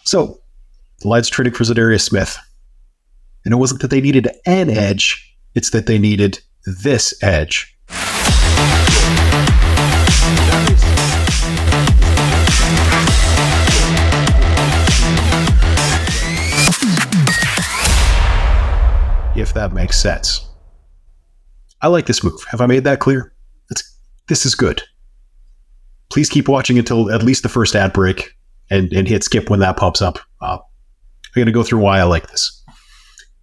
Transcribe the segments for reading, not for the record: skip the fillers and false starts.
So, the Lions traded for Za'Darius Smith. And it wasn't that they needed an edge, it's that they needed this edge. If that makes sense. I like this move. Have I made that clear? This is good. Please keep watching until at least the first ad break and hit skip when that pops up. I'm going to go through why I like this.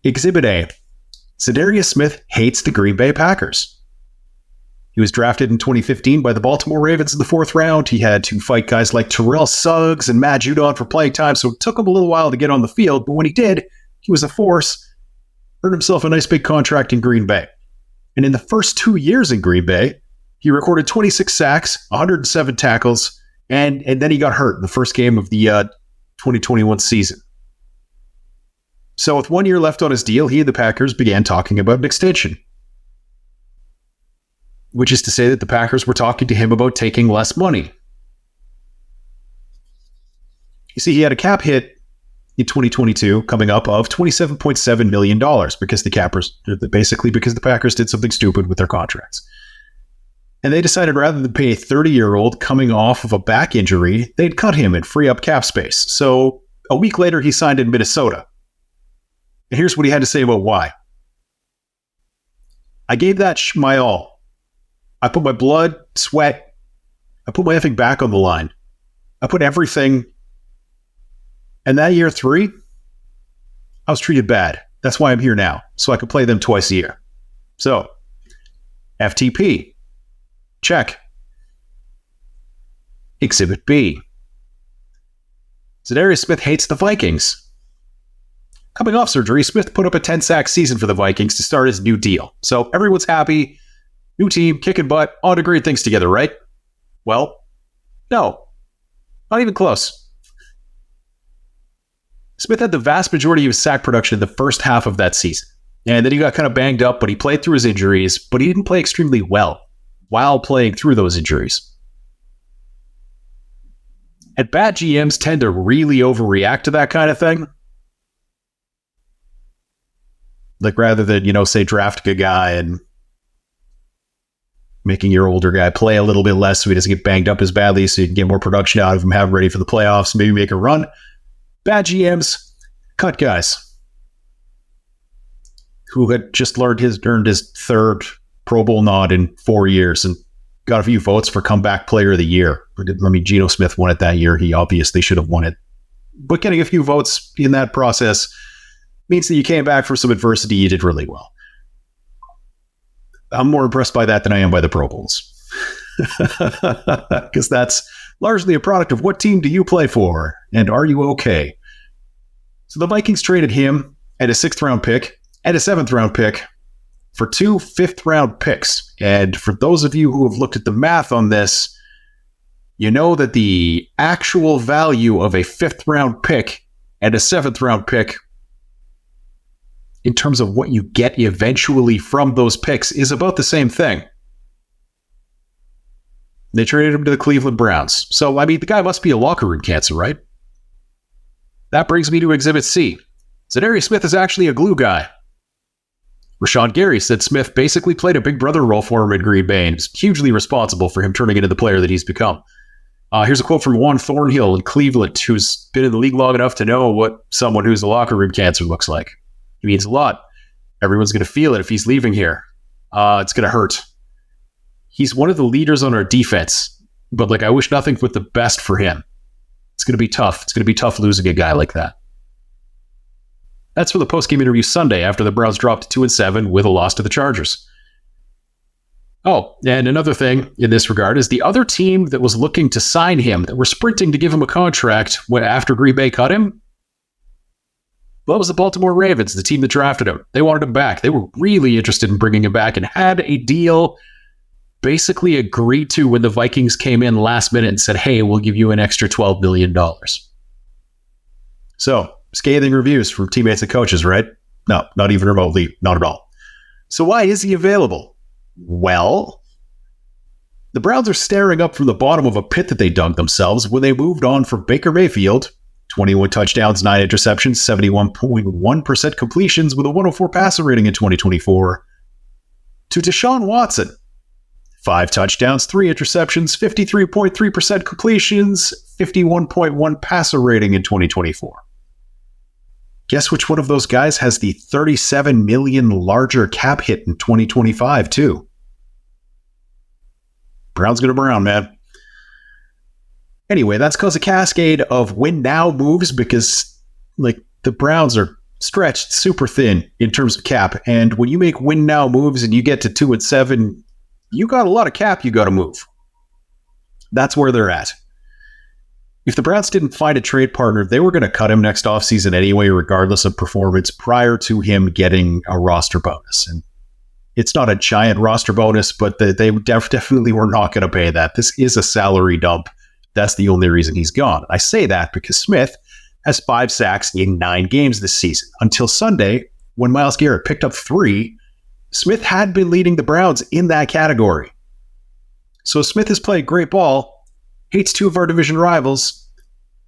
Exhibit A. Za'Darius Smith hates the Green Bay Packers. He was drafted in 2015 by the Baltimore Ravens in the 4th round. He had to fight guys like Terrell Suggs and Matt Judon for playing time, so it took him a little while to get on the field, but when he did, he was a force. Earned himself a nice big contract in Green Bay. And in the first 2 years in Green Bay, he recorded 26 sacks, 107 tackles, and then he got hurt in the first game of the 2021 season. So with 1 year left on his deal, he and the Packers began talking about an extension. Which is to say that the Packers were talking to him about taking less money. You see, he had a cap hit in 2022 coming up of $27.7 million because the Packers did something stupid with their contracts. And they decided rather than pay a 30-year-old coming off of a back injury, they'd cut him and free up cap space. So a week later, he signed in Minnesota. And here's what he had to say about why. I gave that my all. I put my blood, sweat, I put my effing back on the line. I put everything. And that year 3, I was treated bad. That's why I'm here now, so I could play them twice a year. So, FTP. Check. Exhibit B. Za'Darius Smith hates the Vikings. Coming off surgery, Smith put up a 10-sack season for the Vikings to start his new deal. So everyone's happy. New team, kicking butt, on to great things together, right? Well, no. Not even close. Smith had the vast majority of his sack production in the first half of that season. And then he got kind of banged up, but he played through his injuries, but he didn't play extremely well while playing through those injuries. And bad GMs tend to really overreact to that kind of thing. Like rather than, say, drafting a guy and making your older guy play a little bit less so he doesn't get banged up as badly so you can get more production out of him, have him ready for the playoffs, maybe make a run. Bad GMs cut guys who had just earned his 3rd Pro Bowl nod in 4 years and got a few votes for comeback player of the year. I mean, Geno Smith won it that year. He obviously should have won it. But getting a few votes in that process means that you came back from some adversity. You did really well. I'm more impressed by that than I am by the Pro Bowls. Because that's largely a product of what team do you play for, and are you okay? So the Vikings traded him and a 6th-round pick and a 7th-round pick for 2 5th-round picks. And for those of you who have looked at the math on this, you know that the actual value of a 5th-round pick and a 7th-round pick in terms of what you get eventually from those picks is about the same thing. They traded him to the Cleveland Browns. So, I mean, the guy must be a locker room cancer, right? That brings me to Exhibit C. Za'Darius Smith is actually a glue guy. Rashawn Gary said Smith basically played a big brother role for him in Green Bay and is hugely responsible for him turning into the player that he's become. Here's a quote from Juan Thornhill in Cleveland, who's been in the league long enough to know what someone who's a locker room cancer looks like. It means a lot. Everyone's going to feel it if he's leaving here. It's going to hurt. He's one of the leaders on our defense, but I wish nothing but the best for him. It's going to be tough. It's going to be tough losing a guy like that. That's for the post-game interview Sunday after the Browns dropped to 2-7 with a loss to the Chargers. Oh, and another thing in this regard is the other team that was looking to sign him, that were sprinting to give him a contract after Green Bay cut him, well, it was the Baltimore Ravens, the team that drafted him. They wanted him back. They were really interested in bringing him back and had a deal basically agreed to when the Vikings came in last minute and said, hey, we'll give you an extra $12 million. So, scathing reviews from teammates and coaches, right? No, not even remotely, not at all. So why is he available? Well, the Browns are staring up from the bottom of a pit that they dug themselves when they moved on from Baker Mayfield 21 touchdowns, 9 interceptions, 71.1% completions with a 104 passer rating in 2024. To Deshaun Watson, 5 touchdowns, 3 interceptions, 53.3% completions, 51.1 passer rating in 2024. Guess which one of those guys has the $37 million larger cap hit in 2025 too? Brown's gonna Brown, man. Anyway, that's caused a cascade of win now moves because the Browns are stretched super thin in terms of cap. And when you make win now moves and you get to 2-7, you got a lot of cap you got to move. That's where they're at. If the Browns didn't find a trade partner, they were going to cut him next offseason anyway, regardless of performance, prior to him getting a roster bonus. And it's not a giant roster bonus, but they definitely were not going to pay that. This is a salary dump. That's the only reason he's gone. I say that because Smith has 5 sacks in 9 games this season. Until Sunday, when Myles Garrett picked up 3, Smith had been leading the Browns in that category. So Smith has played great ball, hates 2 of our division rivals.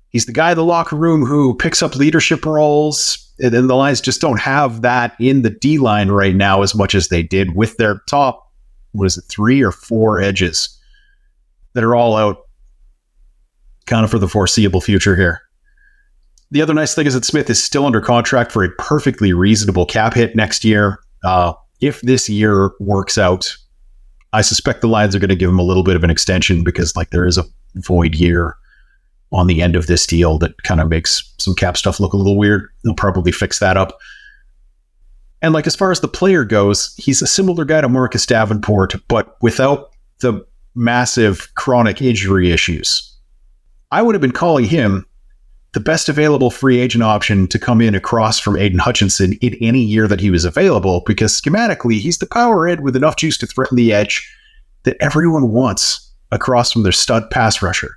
He's the guy in the locker room who picks up leadership roles, and the Lions just don't have that in the D-line right now as much as they did with their top, 3 or 4 edges that are all out kind of for the foreseeable future here. The other nice thing is that Smith is still under contract for a perfectly reasonable cap hit next year. If this year works out, I suspect the Lions are going to give him a little bit of an extension because there is a void year on the end of this deal that kind of makes some cap stuff look a little weird. They'll probably fix that up. And as far as the player goes, he's a similar guy to Marcus Davenport, but without the massive chronic injury issues. I would have been calling him the best available free agent option to come in across from Aiden Hutchinson in any year that he was available, because schematically, he's the power end with enough juice to threaten the edge that everyone wants across from their stud pass rusher.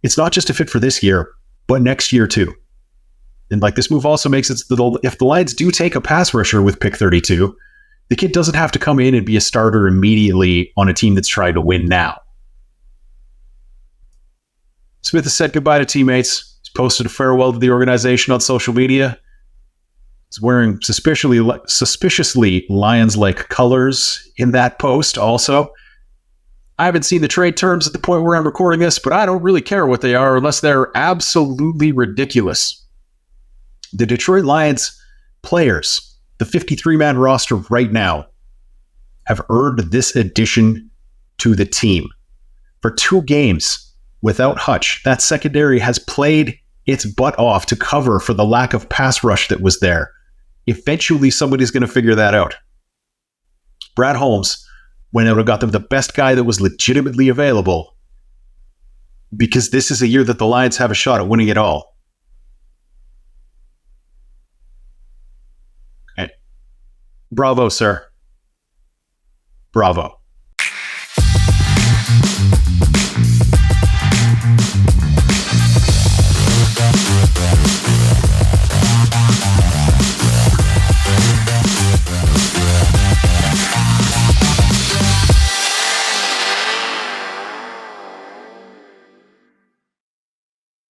It's not just a fit for this year, but next year too. And this move also makes it so that if the Lions do take a pass rusher with pick 32, the kid doesn't have to come in and be a starter immediately on a team that's trying to win now. Smith has said goodbye to teammates. He's posted a farewell to the organization on social media. He's wearing suspiciously Lions-like colors in that post also. I haven't seen the trade terms at the point where I'm recording this, but I don't really care what they are unless they're absolutely ridiculous. The Detroit Lions players, the 53-man roster right now, have earned this addition to the team. For 2 games without Hutch, that secondary has played its butt off to cover for the lack of pass rush that was there. Eventually, somebody's going to figure that out. Brad Holmes went out and got them the best guy that was legitimately available, because this is a year that the Lions have a shot at winning it all. Okay. Bravo, sir. Bravo.